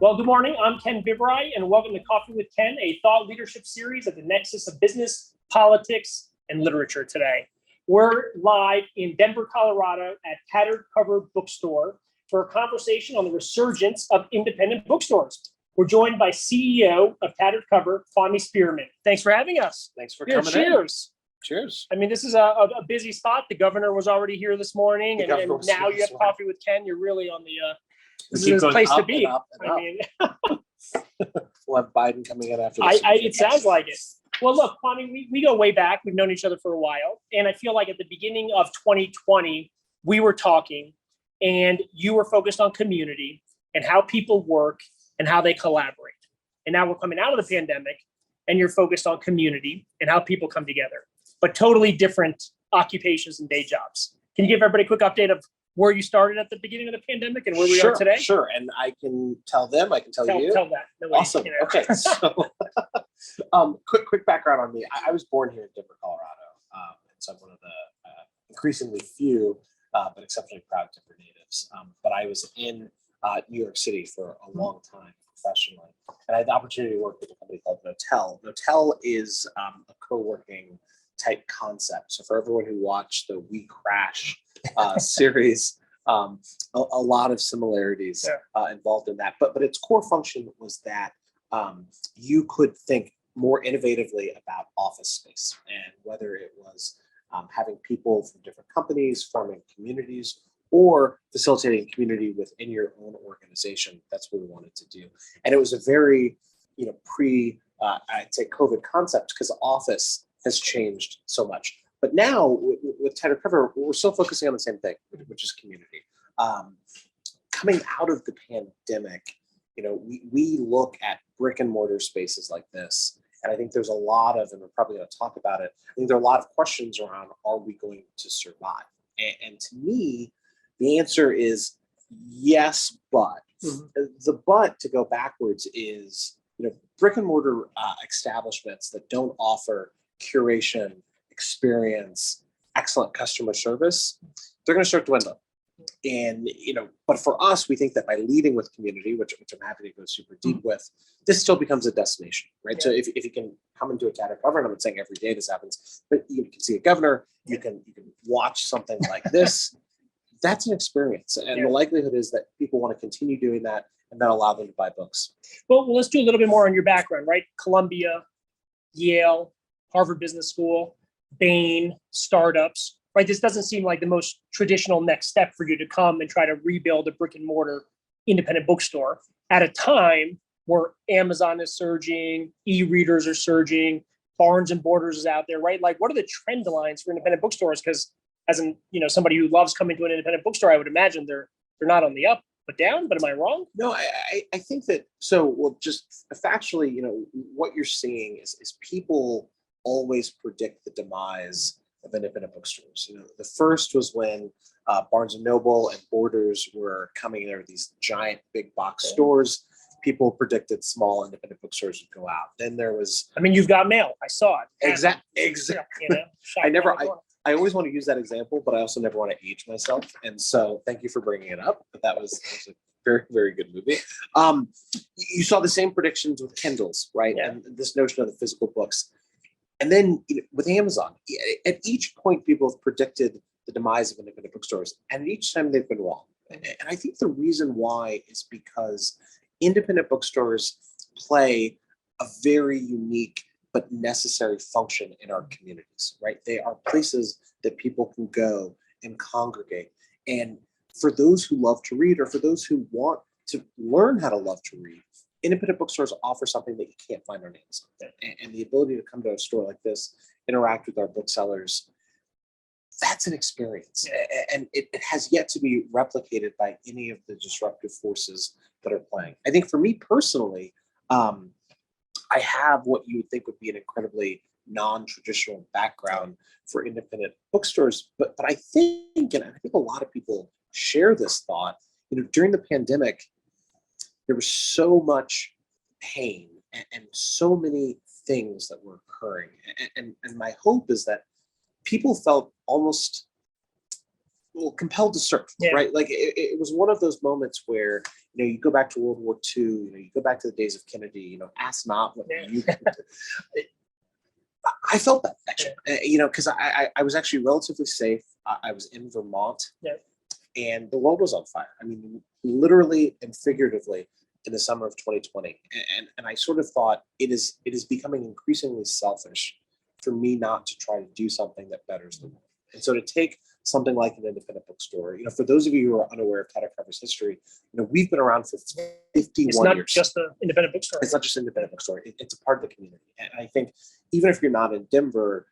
Well, good morning. I'm Ken Vivrai, and welcome to Coffee with Ken, a thought leadership series at the nexus of business, politics, and literature today. We're live in Denver, Colorado at Tattered Cover Book Store for a conversation on the resurgence of independent bookstores. We're joined by CEO of Tattered Cover, Kwame Spearman. Thanks for having us. Thanks for coming in. Cheers. Cheers. I mean, this is a busy spot. The governor was already here this morning, and now you have Coffee with Ken. You're really on the this is a place to be. I mean, we'll have Biden coming in after this. It sounds like it. Well, look, Kwame, we go way back. We've known each other for a while. And I feel like at the beginning of 2020, we were talking and you were focused on community and how people work and how they collaborate. And now we're coming out of the pandemic and you're focused on community and how people come together, but totally different occupations and day jobs. Can you give everybody a quick update of where you started at the beginning of the pandemic and where we are today? Sure. And I can tell them, I can tell you. Tell that. No awesome. You know. Okay. So quick background on me. I was born here in Denver, Colorado. And so I'm one of the increasingly few, but exceptionally proud Denver natives. But I was in New York City for a long time professionally. And I had the opportunity to work with a company called Notel. Notel is a co-working type concept. So for everyone who watched the We Crash series, a lot of similarities involved in that. But its core function was that you could think more innovatively about office space, and whether it was having people from different companies forming communities or facilitating community within your own organization. That's what we wanted to do. And it was a very, I'd say COVID concept, because office has changed so much. But now with Tattered Cover, we're still focusing on the same thing, which is community. Coming out of the pandemic, we look at brick and mortar spaces like this, and I think there's a lot of, and we're probably going to talk about it, I think there are a lot of questions around, are we going to survive? And to me, the answer is yes, but. Mm-hmm. The but, to go backwards, is brick and mortar establishments that don't offer curation, experience, excellent customer service, they're going to start to dwindle. And, but for us, we think that by leading with community, which I'm happy to go super deep with, this still becomes a destination, right? Yeah. So if you can come into a Tattered Cover, and I'm not saying every day this happens, but you can see a governor, you can watch something like this, that's an experience. And the likelihood is that people want to continue doing that, and that allow them to buy books. Well, let's do a little bit more on your background, right? Columbia, Yale, Harvard Business School, Bain, startups, right? This doesn't seem like the most traditional next step for you to come and try to rebuild a brick and mortar independent bookstore at a time where Amazon is surging, e-readers are surging, Barnes and Borders is out there, right? Like, what are the trend lines for independent bookstores? Because as somebody who loves coming to an independent bookstore, I would imagine they're not on the up but down. But am I wrong? No, I think that just factually, what you're seeing is people always predict the demise of independent bookstores. The first was when Barnes and Noble and Borders were coming there, these giant big box stores. People predicted small independent bookstores would go out. Then there was, you've got mail. I saw it. Exactly. I always want to use that example, but I also never want to age myself. And so thank you for bringing it up. But that was a very, very good movie. You saw the same predictions with Kindles, right? Yeah. And this notion of the physical books. And then with Amazon, at each point, people have predicted the demise of independent bookstores. And each time they've been wrong. And I think the reason why is because independent bookstores play a very unique but necessary function in our communities, right? They are places that people can go and congregate. And for those who love to read, or for those who want to learn how to love to read, independent bookstores offer something that you can't find on Amazon. And the ability to come to a store like this, interact with our booksellers, that's an experience. And it has yet to be replicated by any of the disruptive forces that are playing. I think for me personally, I have what you would think would be an incredibly non-traditional background for independent bookstores, but I think, and I think a lot of people share this thought, during the pandemic, there was so much pain and so many things that were occurring. And my hope is that people felt almost well, compelled to serve, Yeah. right? Like it was one of those moments where, you go back to World War II, you go back to the days of Kennedy, ask not what you I felt that actually, because I was actually relatively safe. I was in Vermont, Yeah. and the world was on fire. I mean, literally and figuratively in the summer of 2020. And I sort of thought it is becoming increasingly selfish for me not to try to do something that betters the world. And so to take something like an independent bookstore, for those of you who are unaware of Tattered Cover's history, we've been around for 51 It's not years. just an independent bookstore. It's not just an independent bookstore. It's a part of the community. And I think even if you're not in Denver,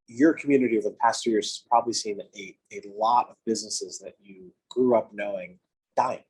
your community over the past 2 years has probably seen a lot of businesses that you grew up knowing dying.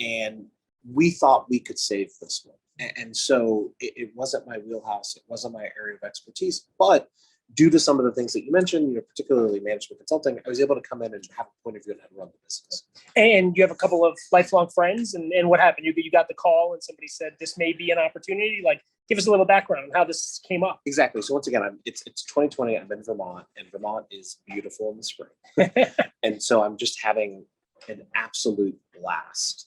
And we thought we could save this one. And so it wasn't my wheelhouse. It wasn't my area of expertise. But due to some of the things that you mentioned, particularly management consulting, I was able to come in and have a point of view on how to run the business. And you have a couple of lifelong friends. And what happened? You got the call and somebody said, this may be an opportunity. Like, give us a little background on how this came up. Exactly. So once again, it's 2020. I'm in Vermont, and Vermont is beautiful in the spring. And so I'm just having an absolute blast.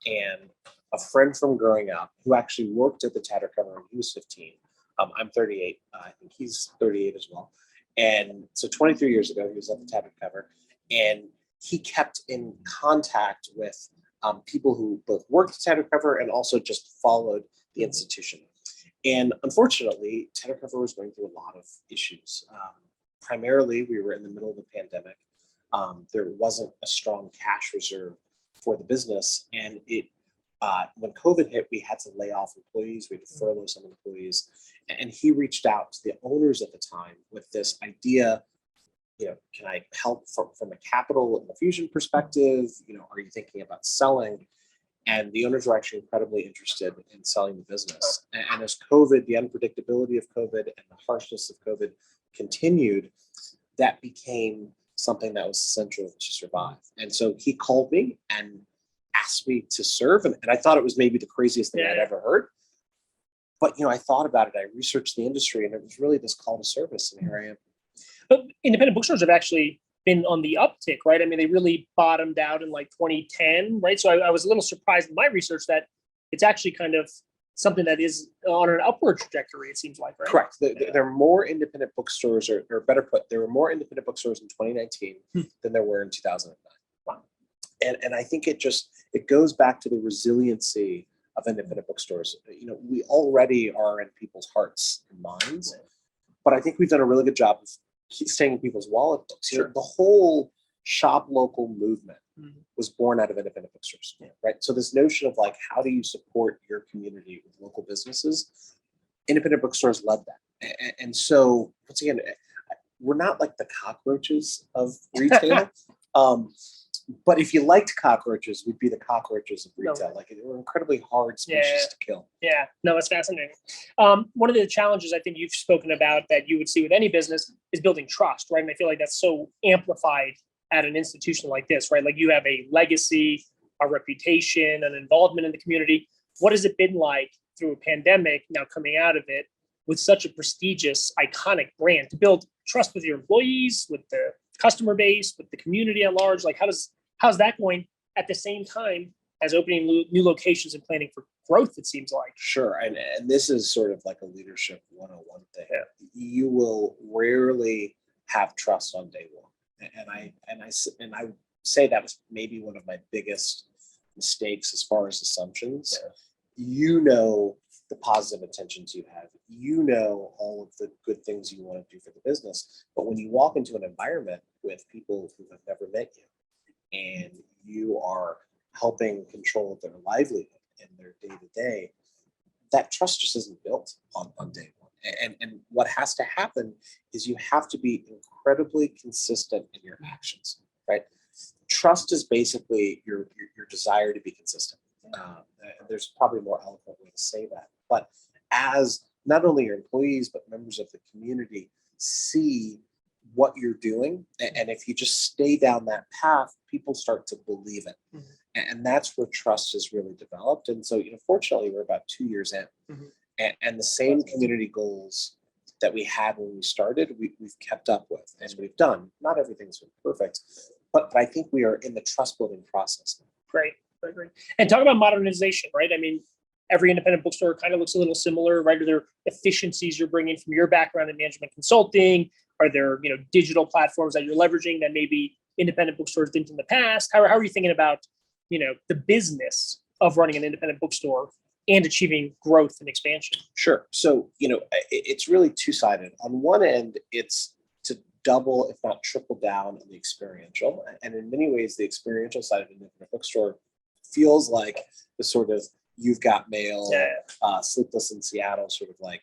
And a friend from growing up who actually worked at the Tattered Cover when he was 15. I'm 38. I think he's 38 as well. And so 23 years ago, he was at the Tattered Cover, and he kept in contact with people who both worked at Tattered Cover and also just followed the institution. And unfortunately, Tattered Cover was going through a lot of issues. Primarily, we were in the middle of the pandemic. There wasn't a strong cash reserve for the business, and when COVID hit, we had to lay off employees. We had to furlough some employees, and he reached out to the owners at the time with this idea. Can I help from a capital infusion perspective? Are you thinking about selling? And the owners were actually incredibly interested in selling the business. And as COVID, the unpredictability of COVID and the harshness of COVID continued, that became something that was essential to survive. And so he called me and asked me to serve. And I thought it was maybe the craziest thing I'd ever heard. But, I thought about it. I researched the industry, and it was really this call to service. And here I am. But independent bookstores have actually been on the uptick, right? I mean, they really bottomed out in like 2010, right? So I was a little surprised in my research that it's actually kind of something that is on an upward trajectory, it seems like, right? Correct. There are more independent bookstores, or better put, there were more independent bookstores in 2019 than there were in 2009. Wow. And I think it goes back to the resiliency of independent bookstores. We already are in people's hearts and minds, but I think we've done a really good job of staying in people's wallet books. Sure. The whole shop local movement was born out of independent bookstores, right? So this notion of like, how do you support your community with local businesses? Independent bookstores led that. And so once again, we're not like the cockroaches of retail. But if you liked cockroaches, we'd be the cockroaches of retail. Like, they were incredibly hard species to kill. Yeah, no, it's fascinating. One of the challenges I think you've spoken about that you would see with any business is building trust, right? And I feel like that's so amplified at an institution like this, right? Like, you have a legacy, a reputation, an involvement in the community. What has it been like through a pandemic, now coming out of it, with such a prestigious, iconic brand, to build trust with your employees, with the customer base, with the community at large? Like, how's that going at the same time as opening new locations and planning for growth, it seems like? Sure. And this is sort of like a leadership 101 thing. Yeah. You will rarely have trust on day one. And I say that was maybe one of my biggest mistakes as far as assumptions. Yeah. The positive intentions you have, all of the good things you want to do for the business. But when you walk into an environment with people who have never met you, and you are helping control their livelihood and their day-to-day, that trust just isn't built on day one. And what has to happen is you have to be incredibly consistent in your actions, right? Trust is basically your desire to be consistent. There's probably a more eloquent way to say that. But as not only your employees, but members of the community see what you're doing, and if you just stay down that path, people start to believe it. Mm-hmm. And that's where trust is really developed. And so, fortunately, we're about 2 years in, and the same community goals that we had when we started, we've kept up with, as we've done. Not everything's been perfect, but I think we are in the trust building process. Great. Great. And talk about modernization, right? I mean, every independent bookstore kind of looks a little similar, right? Are there efficiencies you're bringing from your background in management consulting? Are there, digital platforms that you're leveraging that maybe independent bookstores didn't in the past? How are you thinking about, the business of running an independent bookstore and achieving growth and expansion? Sure. So, it's really two-sided. On one end, it's to double, if not triple down on the experiential. And in many ways, the experiential side of an independent bookstore feels like the sort of You've Got Mail, Sleepless in Seattle sort of like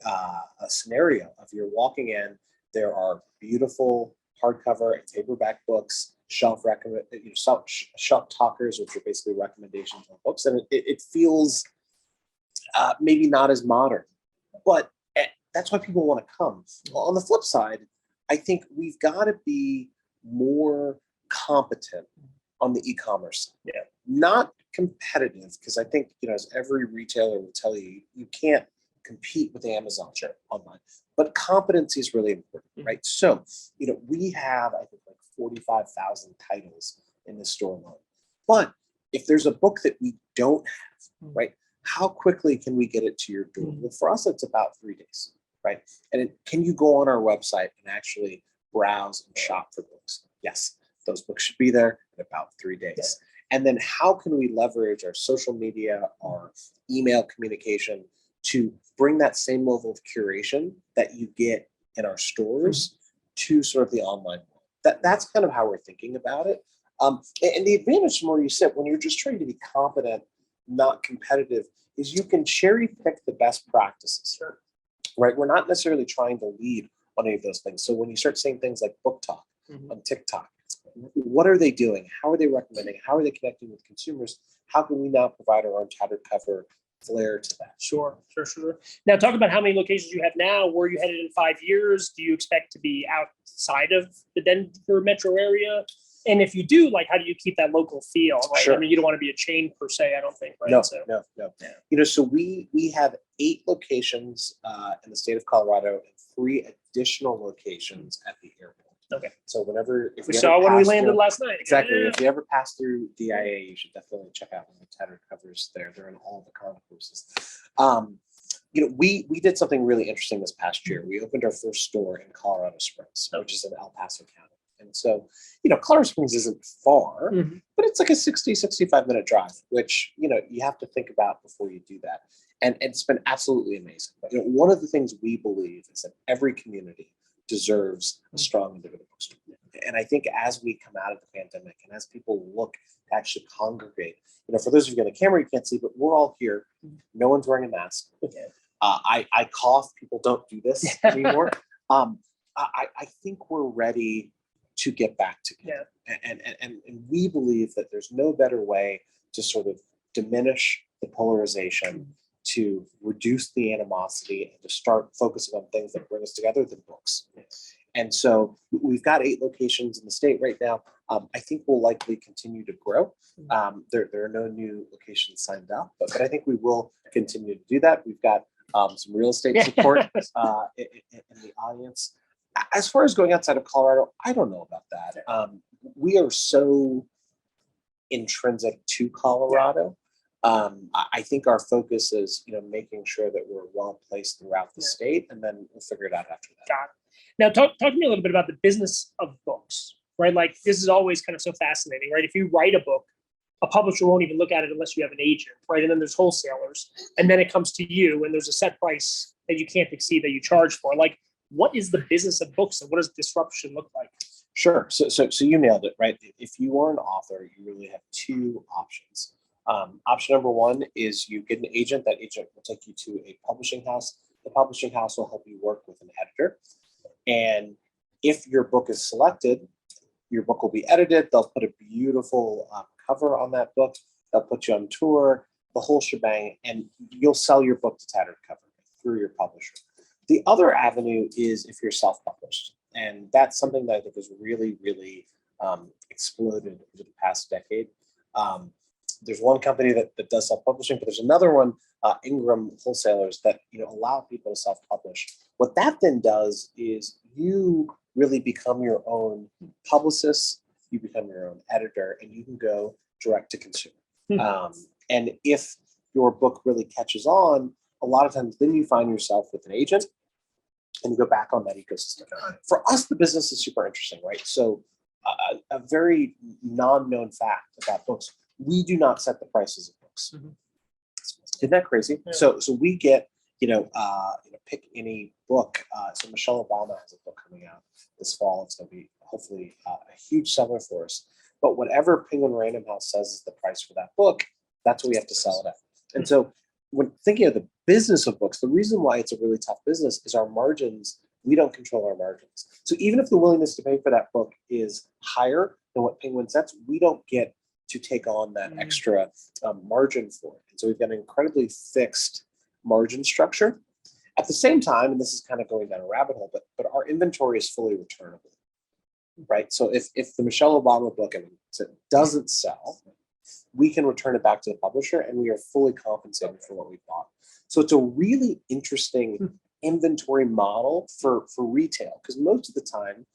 a scenario of you're walking in, there are beautiful hardcover and paperback books, shelf talkers, which are basically recommendations on books. And it feels maybe not as modern, but that's why people want to come. On the flip side, I think we've got to be more competent on the e-commerce side. Yeah. Not competitive, because I think, as every retailer will tell you, you can't compete with Amazon online. But competency is really important, right? So, we have, I think, like 45,000 titles in the store alone. But if there's a book that we don't have, right, how quickly can we get it to your door? Well, for us, it's about 3 days, right? And can you go on our website and actually browse and shop for books? Yes, those books should be there in about 3 days. Yeah. And then how can we leverage our social media, our email communication to bring that same level of curation that you get in our stores to sort of the online world? That's kind of how we're thinking about it. And the advantage from where you sit, when you're just trying to be competent, not competitive, is you can cherry pick the best practices, right? We're not necessarily trying to lead on any of those things. So when you start saying things like Book Talk on TikTok, what are they doing? How are they recommending? How are they connecting with consumers? How can we now provide our own tattered cover flair to that? Sure. Now, talk about how many locations you have now. Where are you headed in 5 years? Do you expect to be outside of the Denver metro area? And if you do, how do you keep that local feel? Right? Sure. I mean, you don't want to be a chain per se, I don't think, right? No. Yeah. So we have 8 locations in the state of Colorado and 3 additional locations at the airport. Okay. So if we saw when we landed last night. Exactly. Yeah. If you ever pass through DIA, you should definitely check out one of the tattered covers there. They're in all the car courses. We did something really interesting this past year. We opened our first store in Colorado Springs, which is in El Paso County. And so, Colorado Springs isn't far, but it's like a 65 minute drive, which, you have to think about before you do that. And it's been absolutely amazing. But, one of the things we believe is that every community deserves a strong independent bookstore. And I think as we come out of the pandemic and as people look to actually congregate, for those of you on the camera, you can't see, but we're all here. No one's wearing a mask. I cough. People don't do this anymore. I think we're ready to get back together. And we believe that there's no better way to sort of diminish the polarization, to reduce the animosity, and to start focusing on things that bring us together than books. And so we've got 8 locations in the state right now. I think we'll likely continue to grow. There are no new locations signed up, but I think we will continue to do that. We've got some real estate support in the audience. As far as going outside of Colorado, I don't know about that. We are so intrinsic to Colorado. I think our focus is, making sure that we're well placed throughout the state, and then we'll figure it out after that. Got it. Now, talk to me a little bit about the business of books, right? This is always kind of so fascinating, right? If you write a book, a publisher won't even look at it unless you have an agent, right? And then there's wholesalers, and then it comes to you, and there's a set price that you can't exceed that you charge for. What is the business of books, and what does disruption look like? Sure. So you nailed it, right? If you are an author, you really have 2 options. Option number 1 is you get an agent. That agent will take you to a publishing house. The publishing house will help you work with an editor. And if your book is selected, your book will be edited. They'll put a beautiful cover on that book. They'll put you on tour, the whole shebang, and you'll sell your book to Tattered Cover through your publisher. The other avenue is if you're self-published. And that's something that I think has really, really exploded over the past decade. There's one company that does self-publishing, but there's another one, Ingram Wholesalers, that allow people to self-publish. What that then does is you really become your own publicist, you become your own editor, and you can go direct to consumer. Hmm. And if your book really catches on, a lot of times then you find yourself with an agent and you go back on that ecosystem. For us, the business is super interesting, right? So a very non-known fact about books, we do not set the prices of books. Mhm. Isn't that crazy? Yeah. So we get, pick any book. So Michelle Obama has a book coming out this fall. It's going to be hopefully a huge seller for us. But whatever Penguin Random House says is the price for that book, that's what we have to sell it at. And so when thinking of the business of books, the reason why it's a really tough business is our margins. We don't control our margins. So even if the willingness to pay for that book is higher than what Penguin sets, we don't get to take on that extra margin for it. And so we've got an incredibly fixed margin structure. At the same time, and this is kind of going down a rabbit hole, but our inventory is fully returnable, right? So if the Michelle Obama book doesn't sell, we can return it back to the publisher and we are fully compensated for what we bought. So it's a really interesting inventory model for retail, because most of the time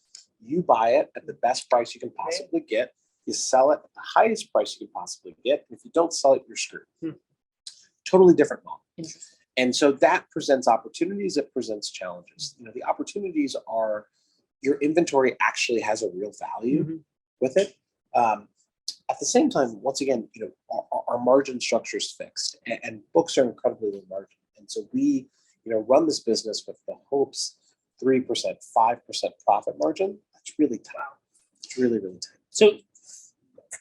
you buy it at the best price you can possibly get, you sell it at the highest price you can possibly get, and if you don't sell it, you're screwed. Totally different model. And so that presents opportunities, it presents challenges. The opportunities are your inventory actually has a real value with it. At the same time, once again, our margin structure is fixed, and books are incredibly low margin. And so we, run this business with the hopes 3%, 5% profit margin. That's really tight. It's really, really tight. So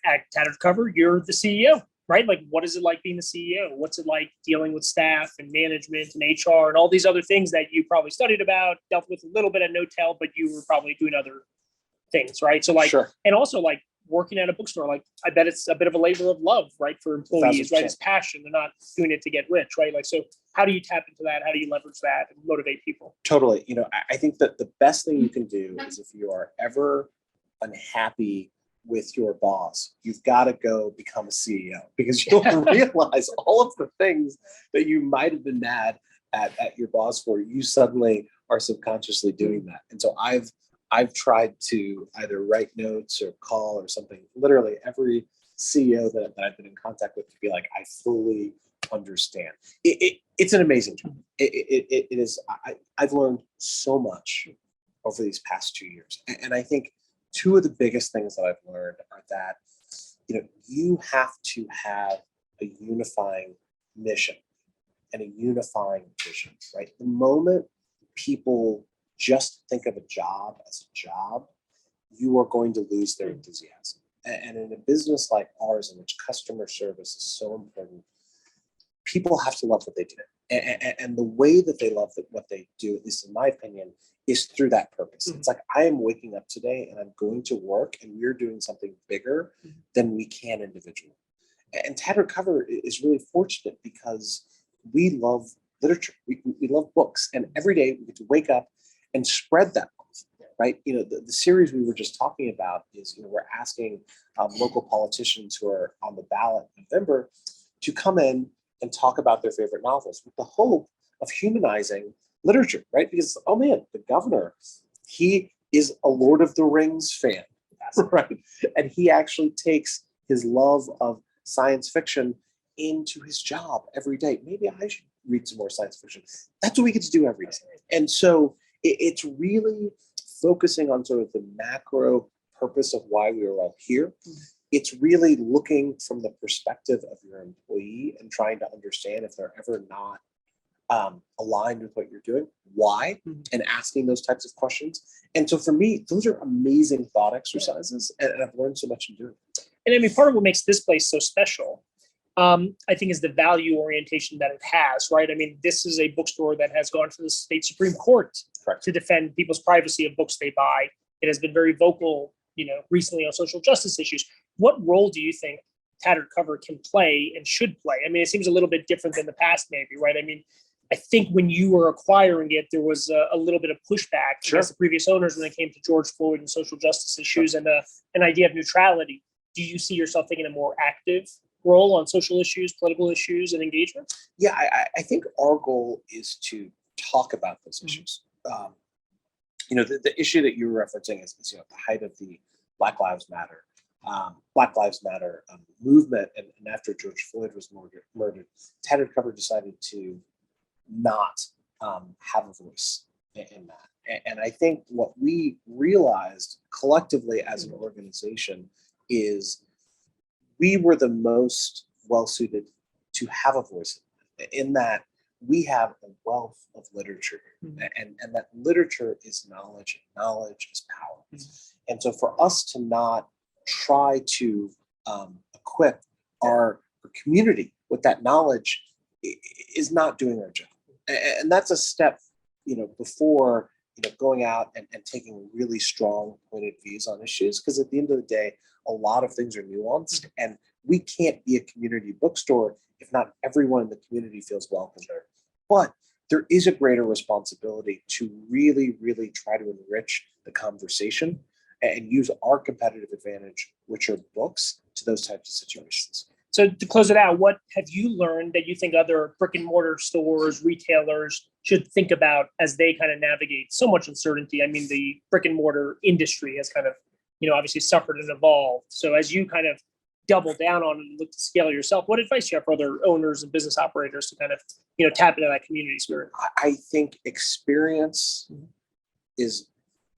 at Tattered Cover, you're the CEO, right? Like, what is it like being the CEO? What's it like dealing with staff and management and HR and all these other things that you probably studied about, dealt with a little bit at No-Tell, but you were probably doing other things, right? So Sure. And also working at a bookstore, I bet it's a bit of a labor of love, right? For employees, 1,000%. right? It's passion. They're not doing it to get rich, right? So how do you tap into that? How do you leverage that and motivate people? Totally. I think that the best thing you can do is, if you are ever unhappy with your boss, you've got to go become a CEO, because you'll realize all of the things that you might have been mad at your boss for, you suddenly are subconsciously doing that. And so I've tried to either write notes or call or something, literally every CEO that I've been in contact with, to be like, I fully understand. It's an amazing job. It is. I've learned so much over these past 2 years. And I think two of the biggest things that I've learned are that, you have to have a unifying mission and a unifying vision, right? The moment people just think of a job as a job, you are going to lose their enthusiasm. And in a business like ours, in which customer service is so important, people have to love what they do. And the way that they love what they do, at least in my opinion, is through that purpose. It's like, I am waking up today and I'm going to work, and we're doing something bigger than we can individually. And Tattered Cover is really fortunate because we love literature. We love books. And every day we get to wake up and spread that love, right? The series we were just talking about is, we're asking local politicians who are on the ballot in November to come in and talk about their favorite novels, with the hope of humanizing literature, right? Because, oh man, the governor, he is a Lord of the Rings fan, right? And he actually takes his love of science fiction into his job every day. Maybe I should read some more science fiction. That's what we get to do every day. And so it's really focusing on sort of the macro purpose of why we are all here. It's really looking from the perspective of your employee and trying to understand if they're ever not aligned with what you're doing, why, and asking those types of questions. And so for me, those are amazing thought exercises, and I've learned so much in doing it. And I mean, part of what makes this place so special, I think, is the value orientation that it has, right? I mean, this is a bookstore that has gone to the state Supreme Court to defend people's privacy of books they buy. It has been very vocal, recently on social justice issues. What role do you think Tattered Cover can play and should play? I mean, it seems a little bit different than the past, maybe, right? I mean, I think when you were acquiring it, there was a little bit of pushback against the previous owners when it came to George Floyd and social justice issues and an idea of neutrality. Do you see yourself taking a more active role on social issues, political issues, and engagement? Yeah, I think our goal is to talk about those issues. The issue that you were referencing is at the height of the Black Lives Matter. Black Lives Matter movement, and after George Floyd was murdered, Tattered Cover decided to not have a voice in that. And I think what we realized collectively as an organization is we were the most well-suited to have a voice in that we have a wealth of literature, and that literature is knowledge, and knowledge is power. And so for us to not try to equip our community with that knowledge is not doing our job. And that's a step, before going out and taking really strong pointed views on issues, because at the end of the day, a lot of things are nuanced, and we can't be a community bookstore if not everyone in the community feels welcome there. But there is a greater responsibility to really, really try to enrich the conversation and use our competitive advantage, which are books, to those types of situations. So to close it out, what have you learned that you think other brick and mortar stores, retailers should think about as they kind of navigate so much uncertainty? I mean, the brick and mortar industry has kind of, obviously suffered and evolved. So as you kind of double down on and look to scale yourself, what advice do you have for other owners and business operators to kind of, tap into that community spirit? I think experience is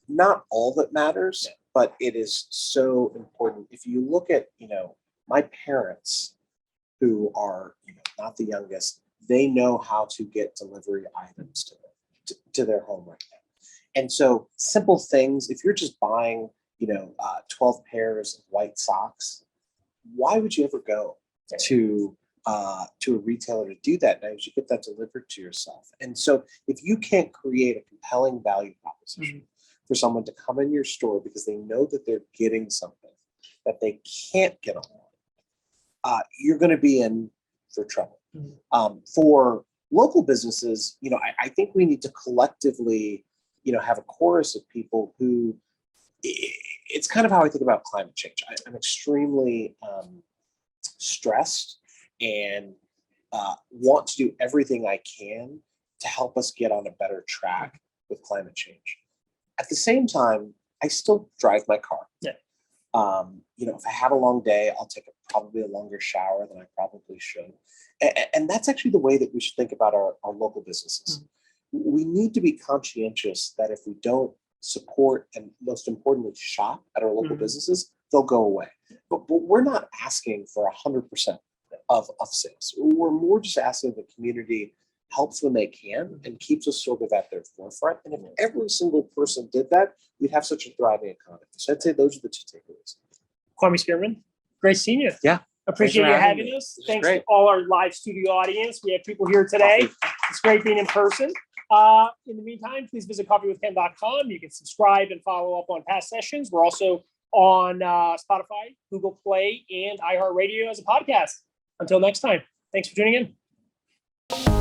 not all that matters, but it is so important. If you look at, my parents, who are not the youngest, they know how to get delivery items to their home right now. And so simple things, if you're just buying, 12 pairs of white socks, why would you ever go to a retailer to do that now? You should get that delivered to yourself. And so if you can't create a compelling value proposition for someone to come in your store because they know that they're getting something that they can't get online, you're going to be in for trouble. For local businesses, I think we need to collectively, have a chorus of people who, it's kind of how I think about climate change. I'm extremely stressed and want to do everything I can to help us get on a better track with climate change. At the same time, I still drive my car. If I have a long day, I'll take probably a longer shower than I probably should. And that's actually the way that we should think about our local businesses. We need to be conscientious that if we don't support and most importantly shop at our local businesses, they'll go away. But we're not asking for 100% of sales. We're more just asking the community helps when they can and keeps us sort of at their forefront. And if every single person did that, we'd have such a thriving economy. So I'd say those are the two takeaways. Kwame Spearman, great seeing you. Yeah. Appreciate you having us. Thanks to all our live studio audience. We have people here today. It's great being in person. In the meantime, please visit coffeewithken.com. You can subscribe and follow up on past sessions. We're also on Spotify, Google Play, and iHeartRadio as a podcast. Until next time, thanks for tuning in.